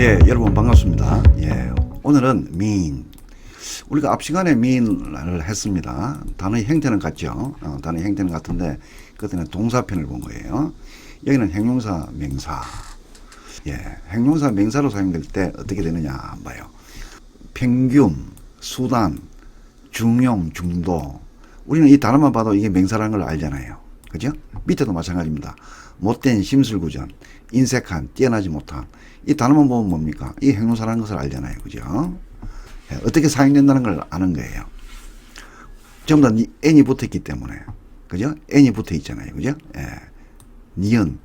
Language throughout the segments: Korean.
예, 여러분 반갑습니다. 예, 오늘은 mean. 우리가 앞 시간에 mean을 했습니다. 단어의 형태는 같죠. 단어의 형태는 같은데 그때는 동사편을 본 거예요. 여기는 형용사, 명사. 예, 형용사, 명사로 사용될 때 어떻게 되느냐 한번 봐요. 평균, 수단, 중용, 중도. 우리는 이 단어만 봐도 이게 명사라는 걸 알잖아요. 그죠? 밑에도 마찬가지입니다. 못된, 심술구전, 인색한, 뛰어나지 못한. 이 단어만 보면 뭡니까? 이 형용사라는 것을 알잖아요. 그죠? 예, 어떻게 사용된다는 걸 아는 거예요. 전부 다 n이 붙어 있기 때문에. 그죠? n이 붙어 있잖아요. 그죠? 예. 니은.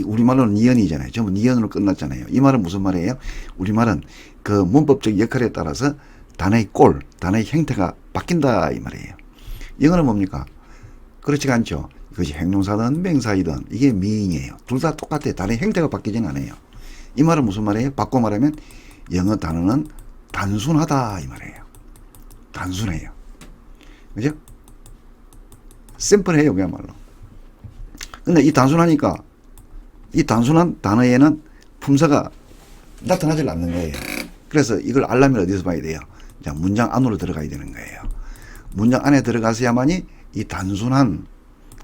우리말로는 니은이잖아요. 전부 니은으로 끝났잖아요. 이 말은 무슨 말이에요? 우리말은 그 문법적 역할에 따라서 단어의 꼴, 단어의 형태가 바뀐다 이 말이에요. 영어는 뭡니까? 그렇지가 않죠. 그것이 형용사든 명사이든 이게 mean이에요. 둘 다 똑같아요. 단어의 형태가 바뀌지는 않아요. 이 말은 무슨 말이에요? 바꿔 말하면 영어 단어는 단순하다 이 말이에요. 단순해요. 그죠? 심플해요 그야말로. 근데 이 단순하니까 이 단순한 단어에는 품사가 나타나질 않는 거예요. 그래서 이걸 알려면 어디서 봐야 돼요? 자, 문장 안으로 들어가야 되는 거예요. 문장 안에 들어가서야만이 이 단순한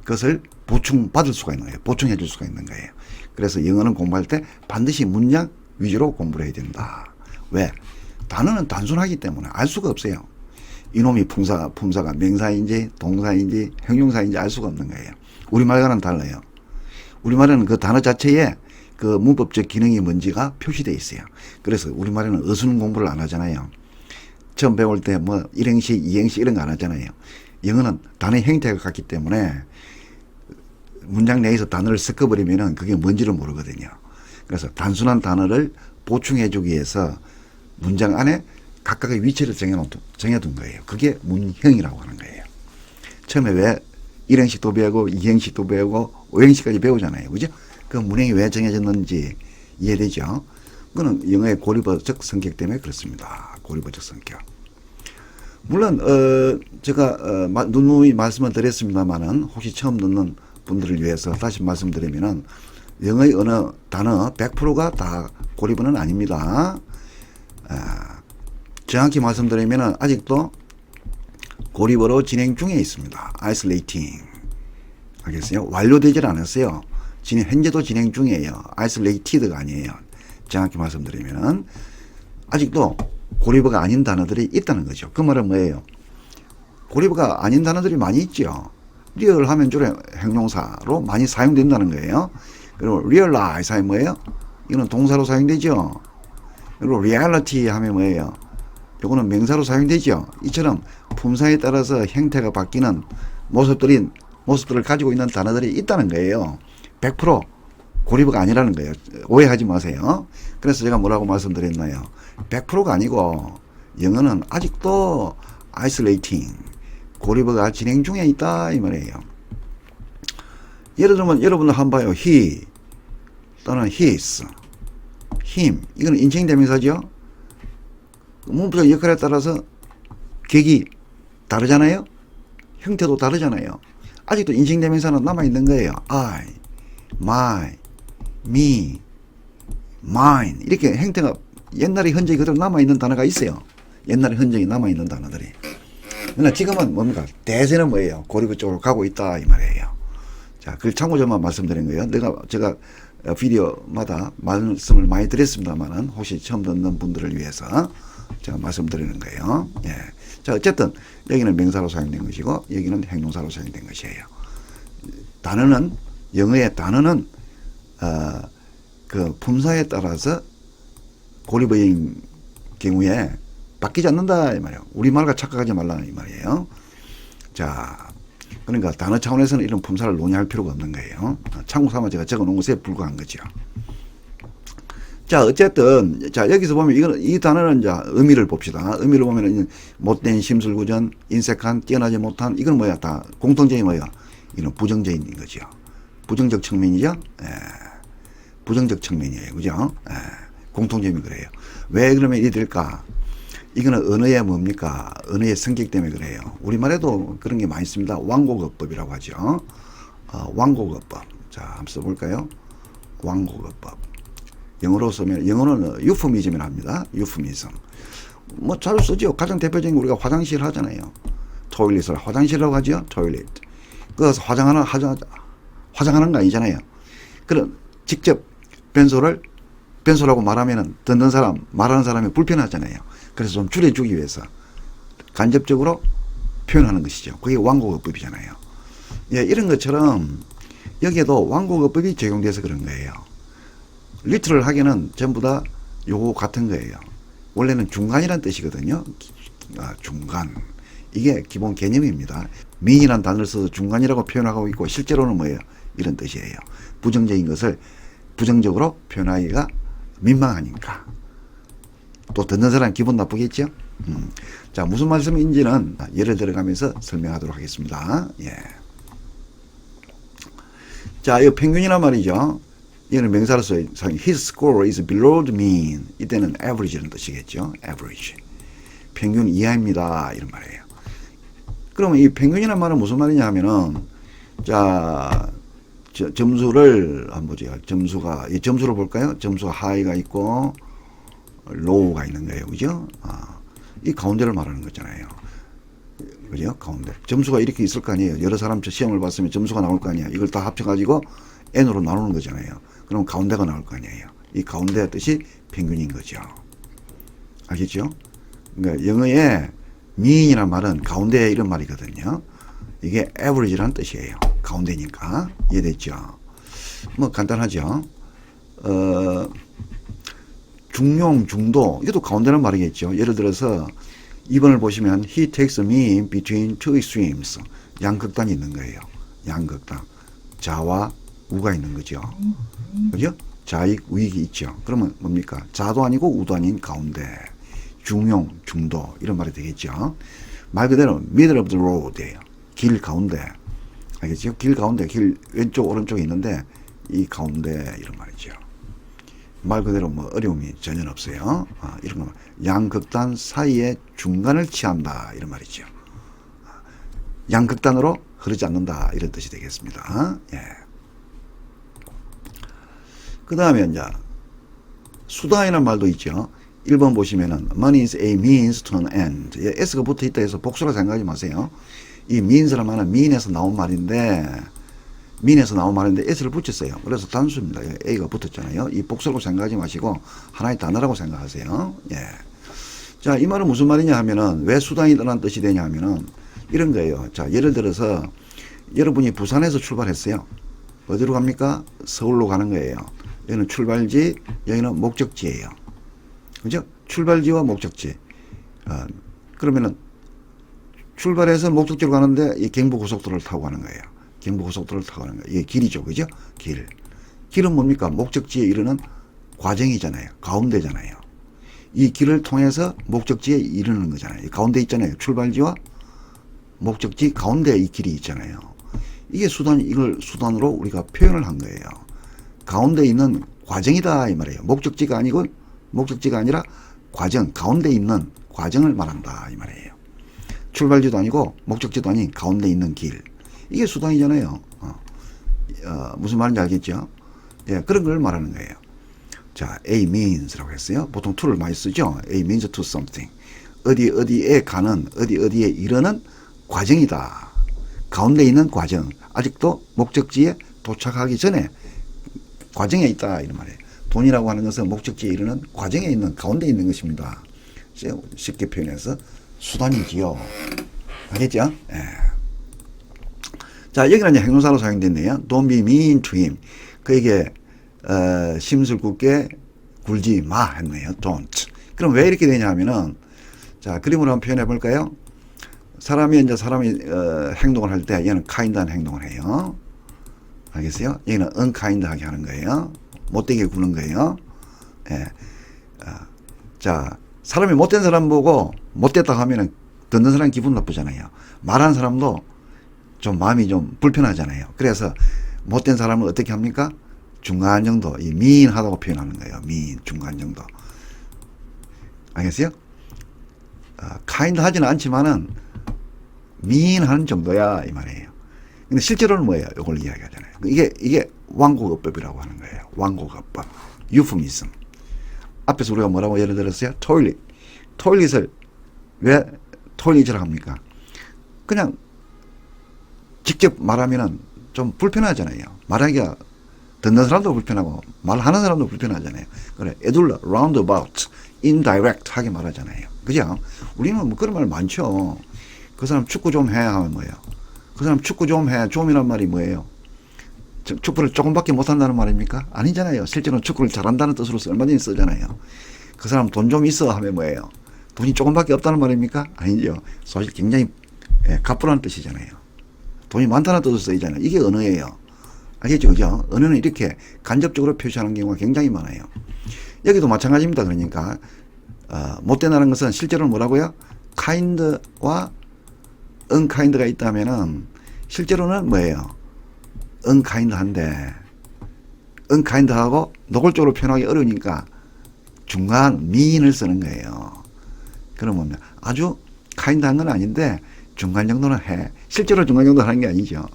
것을 보충받을 수가 있는 거예요. 보충해 줄 수가 있는 거예요. 그래서 영어는 공부할 때 반드시 문장 위주로 공부를 해야 된다. 왜? 단어는 단순하기 때문에 알 수가 없어요. 이놈이 품사가 명사인지 동사인지 형용사인지 알 수가 없는 거예요. 우리말과는 달라요. 우리말에는 그 단어 자체에 그 문법적 기능이 뭔지가 표시되어 있어요. 그래서 우리말에는 어순 공부를 안 하잖아요. 처음 배울 때 뭐 일행시, 이행시 이런 거 안 하잖아요. 영어는 단어의 형태가 같기 때문에 문장 내에서 단어를 섞어버리면은 그게 뭔지를 모르거든요. 그래서 단순한 단어를 보충해주기 위해서 문장 안에 각각의 위치를 정해둔 거예요. 그게 문형이라고 하는 거예요. 처음에 왜 일행식도 배우고 이행식도 배우고 오행식까지 배우잖아요. 그죠? 그 문형이 왜 정해졌는지 이해되죠? 그거는 영어의 고리버적 성격 때문에 그렇습니다. 고리버적 성격. 물론 제가 누누이 말씀을 드렸습니다만은 혹시 처음 듣는 분들을 위해서 다시 말씀드리면은 영어의 어느 단어 100%가 다 고리버는 아닙니다. 정확히 말씀드리면은 아직도 고리버로 진행 중에 있습니다. isolating. 알겠어요? 완료되질 않았어요. 현재도 진행 중이에요. isolated가 아니에요. 정확히 말씀드리면은 아직도 고리버가 아닌 단어들이 있다는 거죠. 그 말은 뭐예요? 고리버가 아닌 단어들이 많이 있죠. 리얼 하면 주로 형용사로 많이 사용된다는 거예요. 그리고 realize 하면 뭐예요? 이거는 동사로 사용되죠. 그리고 reality 하면 뭐예요? 이거는 명사로 사용되죠. 이처럼 품사에 따라서 형태가 바뀌는 모습들을 가지고 있는 단어들이 있다는 거예요. 100% 고리버가 아니라는 거예요. 오해하지 마세요. 그래서 제가 뭐라고 말씀드렸나요? 100%가 아니고 영어는 아직도 isolating, 고리버가 진행 중에 있다 이 말이에요. 예를 들면 여러분들 한번 봐요. he 또는 his, him 이거는 인칭대명사죠. 문법적 역할에 따라서 격이 다르잖아요. 형태도 다르잖아요. 아직도 인칭대명사는 남아있는 거예요. I, my, me, mine 이렇게 형태가 옛날의 흔적이 그대로 남아있는 단어가 있어요. 옛날의 흔적이 남아있는 단어들이. 그러나 지금은 뭡니까? 대세는 뭐예요? 고리버 쪽으로 가고 있다 이 말이에요. 자, 그걸 참고점만 말씀드린 거예요. 제가 비디오마다 말씀을 많이 드렸습니다만은 혹시 처음 듣는 분들을 위해서 제가 말씀드리는 거예요. 예. 자, 어쨌든 여기는 명사로 사용된 것이고 여기는 형용사로 사용된 것이에요. 단어는 영어의 단어는 그 품사에 따라서 고리버인 경우에 바뀌지 않는다 이 말이에요. 우리말과 착각하지 말라 이 말이에요. 자, 그러니까 단어 차원에서는 이런 품사를 논의할 필요가 없는 거예요. 참고 삼아 제가 적어 놓은 것에 불과한 거죠. 자, 어쨌든 자 여기서 보면 이 단어는 자 의미를 봅시다. 의미를 보면은 못된, 심술구전, 인색한, 뛰어나지 못한 이건 뭐야? 다 공통점이 뭐야? 이건 부정적인 거죠. 부정적 측면이죠. 예. 부정적 측면이에요. 그죠? 예. 공통점이 그래요. 왜 그러면 이리 될까? 이거는 언어의 뭡니까? 언어의 성격 때문에 그래요. 우리말에도 그런 게 많이 있습니다. 완곡어법이라고 하죠. 완곡어법. 자, 한번 써볼까요? 완곡어법. 영어로 쓰면, 영어는 유포미즘이라 합니다. 유포미즘. 뭐 잘 쓰죠. 가장 대표적인 게 우리가 화장실 하잖아요. 토일릿을 화장실이라고 하죠. 토일릿. 그래서 화장하는 거 아니잖아요. 그런 직접 변소라고 말하면은 듣는 사람, 말하는 사람이 불편하잖아요. 그래서 좀 줄여주기 위해서 간접적으로 표현하는 것이죠. 그게 완곡어법이잖아요. 예, 이런 것처럼 여기에도 완곡어법이 적용돼서 그런 거예요. 리트럴 하기는 전부 다 요거 같은 거예요. 원래는 중간이란 뜻이거든요. 중간. 이게 기본 개념입니다. 민이라는 단어를 써서 중간이라고 표현하고 있고 실제로는 뭐예요? 이런 뜻이에요. 부정적인 것을 부정적으로 표현하기가 민망하니까. 또 듣는 사람 기분 나쁘겠죠? 자, 무슨 말씀인지는 예를 들어가면서 설명하도록 하겠습니다. 예. 자, 이 평균이란 말이죠. 얘는 명사로 써요. His score is below the mean. 이때는 average라는 뜻이겠죠. average. 평균 이하입니다. 이런 말이에요. 그러면 이 평균이란 말은 무슨 말이냐 하면은, 자, 점수를 한번 보죠. 점수를 볼까요? 점수가 하이가 있고, 로우가 있는 거예요. 그죠? 이 가운데를 말하는 거잖아요. 그죠? 가운데. 점수가 이렇게 있을 거 아니에요. 여러 사람 시험을 봤으면 점수가 나올 거 아니에요. 이걸 다 합쳐가지고 n으로 나누는 거잖아요. 그럼 가운데가 나올 거 아니에요. 이 가운데 뜻이 평균인 거죠. 알겠죠? 그러니까 영어에 mean이란 말은 가운데 이런 말이거든요. 이게 average라는 뜻이에요. 가운데니까. 이해됐죠? 뭐 간단하죠. 중용, 중도, 이것도 가운데란 말이겠죠. 예를 들어서 2번을 보시면 he takes a mean between two extremes. 양극단이 있는 거예요. 양극단. 좌와 우가 있는 거죠. 그죠? 좌익, 우익이 있죠. 그러면 뭡니까? 좌도 아니고 우도 아닌 가운데. 중용, 중도 이런 말이 되겠죠. 말 그대로 middle of the road예요. 길 가운데. 알겠죠? 길 가운데, 길 왼쪽 오른쪽에 있는데 이 가운데 이런 말이죠. 말 그대로 뭐 어려움이 전혀 없어요. 이런 거 양극단 사이에 중간을 취한다 이런 말이죠. 양극단으로 흐르지 않는다 이런 뜻이 되겠습니다. 예. 그 다음에 이제 수단이라는 말도 있죠. 1번 보시면은 money is a means to an end. 예, s가 붙어 있다 해서 복수라 생각하지 마세요. 이 means라는 말은 mean에서 나온 말인데 s를 붙였어요. 그래서 단수입니다. a가 붙었잖아요. 이 복수라고 생각하지 마시고 하나의 단어라고 생각하세요. 예. 자, 이 말은 무슨 말이냐 하면은 왜 수단이라는 뜻이 되냐 하면은 이런 거예요. 자, 예를 들어서 여러분이 부산에서 출발했어요. 어디로 갑니까? 서울로 가는 거예요. 여기는 출발지, 여기는 목적지예요. 그죠? 출발지와 목적지. 그러면은 출발해서 목적지로 가는데 이 경부고속도로를 타고 가는 거예요. 경부고속도로를 타고 가는 거예요. 이게 길이죠. 그죠? 길. 길은 뭡니까? 목적지에 이르는 과정이잖아요. 가운데잖아요. 이 길을 통해서 목적지에 이르는 거잖아요. 가운데 있잖아요. 출발지와 목적지 가운데 이 길이 있잖아요. 이게 이걸 수단으로 우리가 표현을 한 거예요. 가운데 있는 과정이다 이 말이에요. 목적지가 아니라 과정, 가운데 있는 과정을 말한다 이 말이에요. 출발지도 아니고 목적지도 아닌 가운데 있는 길. 이게 수단이잖아요. 무슨 말인지 알겠죠? 예, 그런 걸 말하는 거예요. 자, A means라고 했어요. 보통 to를 많이 쓰죠. A means to something. 어디에 가는, 어디에 이르는 과정이다. 가운데 있는 과정. 아직도 목적지에 도착하기 전에 과정에 있다. 이런 말이에요. 돈이라고 하는 것은 목적지에 이르는 과정에 있는, 가운데 있는 것입니다. 쉽게 표현해서 수단이지요. 알겠죠? 예. 자, 여기는 이제 행동사로 사용됐네요. Don't be mean to him. 그에게 심술 굽게 굴지 마 했네요. Don't. 그럼 왜 이렇게 되냐 하면은, 자, 그림으로 한번 표현해 볼까요? 사람이 행동을 할 때 얘는 kind한 행동을 해요. 알겠어요? 얘는 unkind하게 하는 거예요. 못되게 구는 거예요. 예. 자, 사람이 못된 사람 보고 못됐다 하면은 듣는 사람 기분 나쁘잖아요. 말하는 사람도 좀 마음이 좀 불편하잖아요. 그래서 못된 사람은 어떻게 합니까? 중간 정도, 이 mean하다고 표현하는 거예요. mean, 중간 정도. 알겠어요? kind 하지는 않지만은 mean 하는 정도야 이 말이에요. 근데 실제로는 뭐예요? 이걸 이야기하잖아요. 이게 완곡어법이라고 하는 거예요. 완곡어법. 유프미즘. 앞에서 우리가 뭐라고 예를 들었어요? 토일릿. 토일릿을 왜 토일릿이라고 합니까? 그냥 직접 말하면은 좀 불편하잖아요. 말하기가 듣는 사람도 불편하고 말하는 사람도 불편하잖아요. 그래, 애둘러, roundabout, indirect 하게 말하잖아요. 그죠? 우리는 뭐 그런 말 많죠. 그 사람 축구 좀 해 하면 뭐예요? 그 사람 축구 좀 해. 좀이란 말이 뭐예요? 축구를 조금밖에 못한다는 말입니까? 아니잖아요. 실제로는 축구를 잘한다는 뜻으로 얼마든지 쓰잖아요. 그 사람 돈 좀 있어 하면 뭐예요? 돈이 조금밖에 없다는 말입니까? 아니죠. 사실 굉장히 가뿐한 뜻이잖아요. 돈이 많다는 뜻으로 쓰이잖아요. 이게 언어예요. 알겠죠? 그죠? 언어는 이렇게 간접적으로 표시하는 경우가 굉장히 많아요. 여기도 마찬가지입니다. 그러니까 못되다는 것은 실제로는 뭐라고요? kind와 unkind가 있다면은 실제로는 뭐예요? unkind한데 unkind하고 노골적으로 표현하기 어려우니까 중간 mean을 쓰는 거예요. 그러면 아주 kind한 건 아닌데 중간 정도는 해. 실제로 중간 정도 하는 게 아니죠.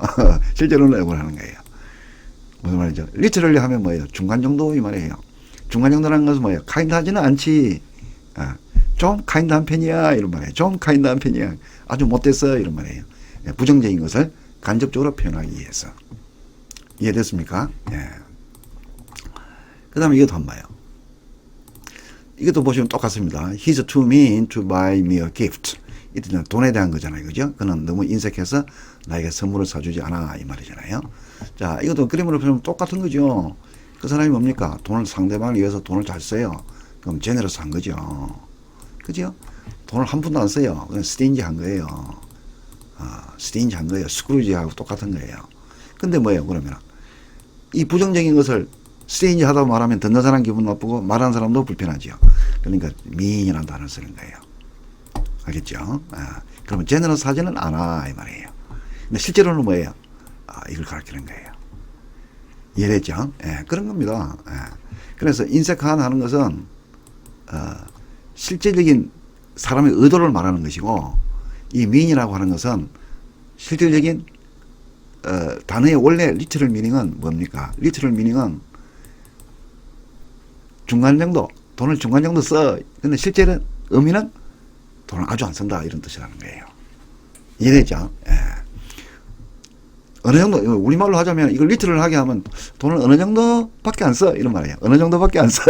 실제로는 이걸 하는 거예요. 무슨 말이죠? literally 하면 뭐예요? 중간 정도 이 말이에요. 중간 정도라는 것은 뭐예요? kind하지는 않지. 좀 kind한 편이야 이런 말이에요. 좀 kind한 편이야. 아주 못됐어 이런 말이에요. 부정적인 것을 간접적으로 표현하기 위해서. 이해됐습니까? 예. 그 다음에 이것도 한번 봐요. 이것도 보시면 똑같습니다. He's too mean to buy me a gift. 이때는 돈에 대한 거잖아요. 그죠? 그는 너무 인색해서 나에게 선물을 사주지 않아. 이 말이잖아요. 자, 이것도 그림으로 보면 똑같은 거죠. 그 사람이 뭡니까? 돈을 상대방을 위해서 돈을 잘 써요. 그럼 제네러스 한 거죠. 그죠? 돈을 한 푼도 안 써요. 그냥 스테인지 한 거예요. 스테인지 한 거예요. 스크루지하고 똑같은 거예요. 근데 뭐예요? 그러면 이 부정적인 것을 스테인지 하다고 말하면 듣는 사람 기분 나쁘고 말하는 사람도 불편하죠. 그러니까 미인이라는 단어를 쓰는 거예요. 알겠죠? 그러면 제너러스 하지는 않아 이 말이에요. 근데 실제로는 뭐예요? 이걸 가르치는 거예요. 이해됐죠? 그런 겁니다. 그래서 인색한 하는 것은 실질적인 사람의 의도를 말하는 것이고 이 미인이라고 하는 것은 실질적인 단어의 원래 리터럴 미닝은 뭡니까? 리터럴 미닝은 중간 정도, 돈을 중간 정도 써. 근데 실제는 의미는 돈을 아주 안 쓴다 이런 뜻이라는 거예요. 이해되죠? 어느 정도, 우리말로 하자면 이걸 리터럴 하게 하면 돈을 어느 정도밖에 안 써 이런 말이에요. 어느 정도밖에 안 써.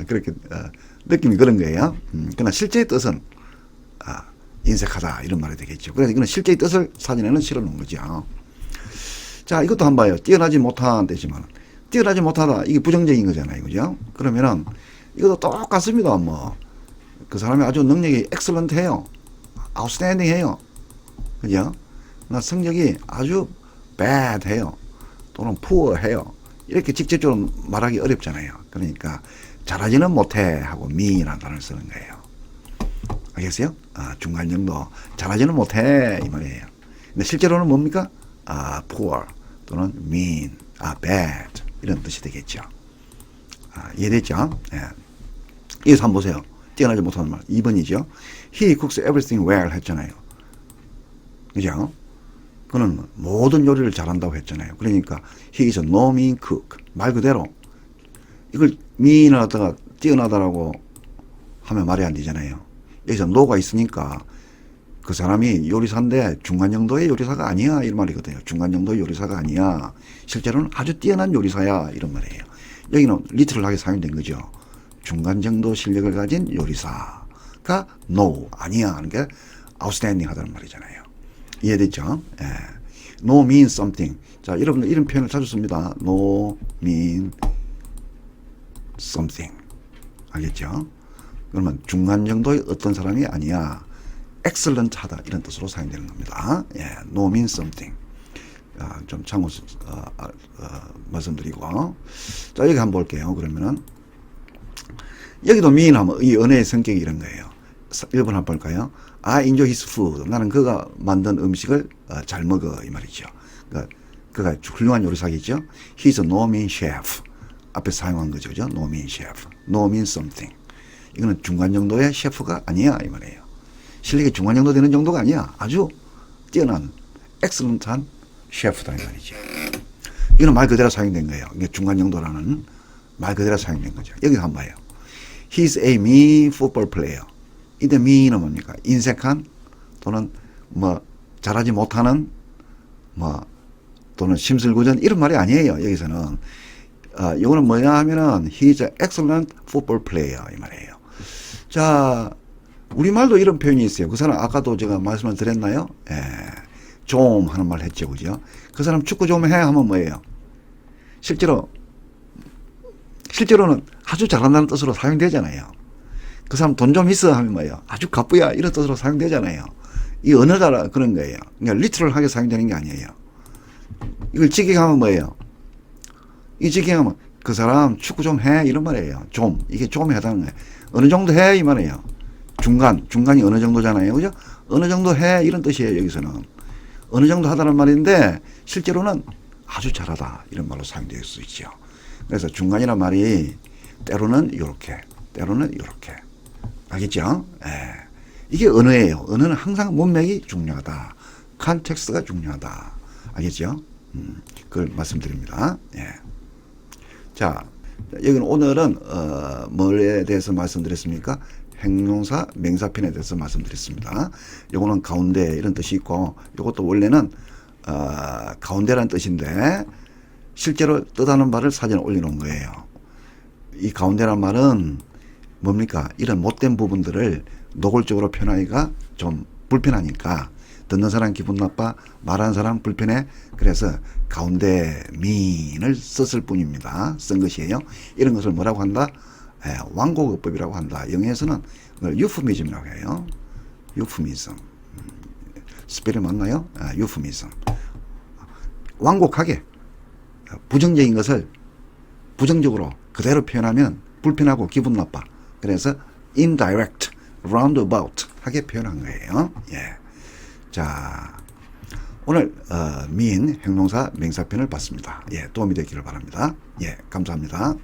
그렇게 느낌이 그런 거예요. 그러나 실제의 뜻은 인색하다 이런 말이 되겠죠. 그래서 이거는 실제의 뜻을 사진에는 실어 놓은 거죠. 자, 이것도 한번 봐요. 뛰어나지 못한 뜻이지만 뛰어나지 못하다 이게 부정적인 거잖아요. 그죠? 그러면은 이것도 똑같습니다. 뭐 그 사람이 아주 능력이 excellent 해요. outstanding 해요. 그죠? 나 성적이 아주 bad 해요. 또는 poor 해요. 이렇게 직접적으로 말하기 어렵잖아요. 그러니까 잘하지는 못해 하고 mean이라는 단어를 쓰는 거예요. 알겠어요? 중간 정도. 잘하지는 못해 이 말이에요. 근데 실제로는 뭡니까? poor 또는 mean, bad 이런 뜻이 되겠죠. 이해됐죠? 이어서 한번 보세요. 뛰어나지 못하는 말. 2번이죠. He cooks everything well 했잖아요. 그죠? 그는 모든 요리를 잘한다고 했잖아요. 그러니까 he is a no mean cook. 말 그대로 이걸 mean을 갖다가 뛰어나다라고 하면 말이 안 되잖아요. 여기서 no가 있으니까 그 사람이 요리사인데 중간 정도의 요리사가 아니야 이런 말이거든요. 중간 정도의 요리사가 아니야. 실제로는 아주 뛰어난 요리사야 이런 말이에요. 여기는 리틀하게 사용된 거죠. 중간 정도 실력을 가진 요리사가 no 아니야 하는 게 outstanding 하다는 말이잖아요. 이해됐죠? no mean something. 자, 여러분들 이런 표현을 자주 씁니다. no mean something. 알겠죠? 그러면 중간 정도의 어떤 사람이 아니야. excellent 하다 이런 뜻으로 사용되는 겁니다. no mean something. 좀 참고 말씀드리고. 자, 여기 한번 볼게요. 그러면은 여기도 mean 하면 이 언어의 성격이 이런 거예요. 1번 한번 볼까요? I enjoy his food. 나는 그가 만든 음식을 잘 먹어 이 말이죠. 그가 훌륭한 요리사겠죠. He's a no mean chef. 앞에 사용한 거죠. 그죠? no mean chef. no mean something. 이거는 중간 정도의 셰프가 아니야 이 말이에요. 실력이 중간 정도 되는 정도가 아니야. 아주 뛰어난 excellent한 셰프다 이 말이죠. 이거는 말 그대로 사용된 거예요. 이게 중간 정도라는 말 그대로 사용된 거죠. 여기서 한번 봐요. He's a mean football player. 이때 mean은 뭡니까? 인색한 또는 뭐 잘하지 못하는 뭐 또는 심술구전 이런 말이 아니에요. 여기서는 이거는 뭐냐 하면은 he's an excellent football player 이 말이에요. 자, 우리말도 이런 표현이 있어요. 그 사람 아까도 제가 말씀을 드렸나요? 예, 좀 하는 말 했죠, 그죠? 그 사람 축구 좀 해 하면 뭐예요? 실제로는 아주 잘한다는 뜻으로 사용되잖아요. 그 사람 돈 좀 있어 하면 뭐예요? 아주 가쁘야 이런 뜻으로 사용되잖아요. 이 언어자라 그런 거예요. 그러니까 리트럴하게 사용되는 게 아니에요. 이걸 직역하면 뭐예요? 이 직역하면 그 사람 축구 좀 해 이런 말이에요. 좀 이게 좀에 해당하는 거예요. 어느 정도 해 이 말이에요. 중간이 어느 정도잖아요, 그죠? 어느 정도 해 이런 뜻이에요. 여기서는 어느 정도 하다는 말인데 실제로는 아주 잘하다 이런 말로 사용될 수 있죠. 그래서 중간이란 말이 때로는 이렇게, 때로는 이렇게, 알겠죠? 예. 이게 언어예요. 언어는 항상 문맥이 중요하다. 컨텍스트가 중요하다. 알겠죠? 그걸 말씀드립니다. 예. 자, 여기는 오늘은 뭐에 대해서 말씀드렸습니까? 행동사 명사편에 대해서 말씀드렸습니다. 요거는 가운데 이런 뜻이 있고, 요것도 원래는 가운데라는 뜻인데 실제로 뜻하는 바를 사진에 올려놓은 거예요. 이 가운데란 말은 뭡니까? 이런 못된 부분들을 노골적으로 표현하기가 좀 불편하니까 듣는 사람 기분 나빠, 말하는 사람 불편해. 그래서 가운데 민을 썼을 뿐입니다. 쓴 것이에요. 이런 것을 뭐라고 한다? 완곡어법이라고 한다. 영어에서는 유프미즘이라고 해요. 유프미즘. 스펠이 맞나요? 유프미즘. 완곡하게 부정적인 것을 부정적으로 그대로 표현하면 불편하고 기분 나빠. 그래서 indirect, roundabout 하게 표현한 거예요. 예. 자, 오늘 민 행동사 명사편을 봤습니다. 예, 도움이 되기를 바랍니다. 예, 감사합니다.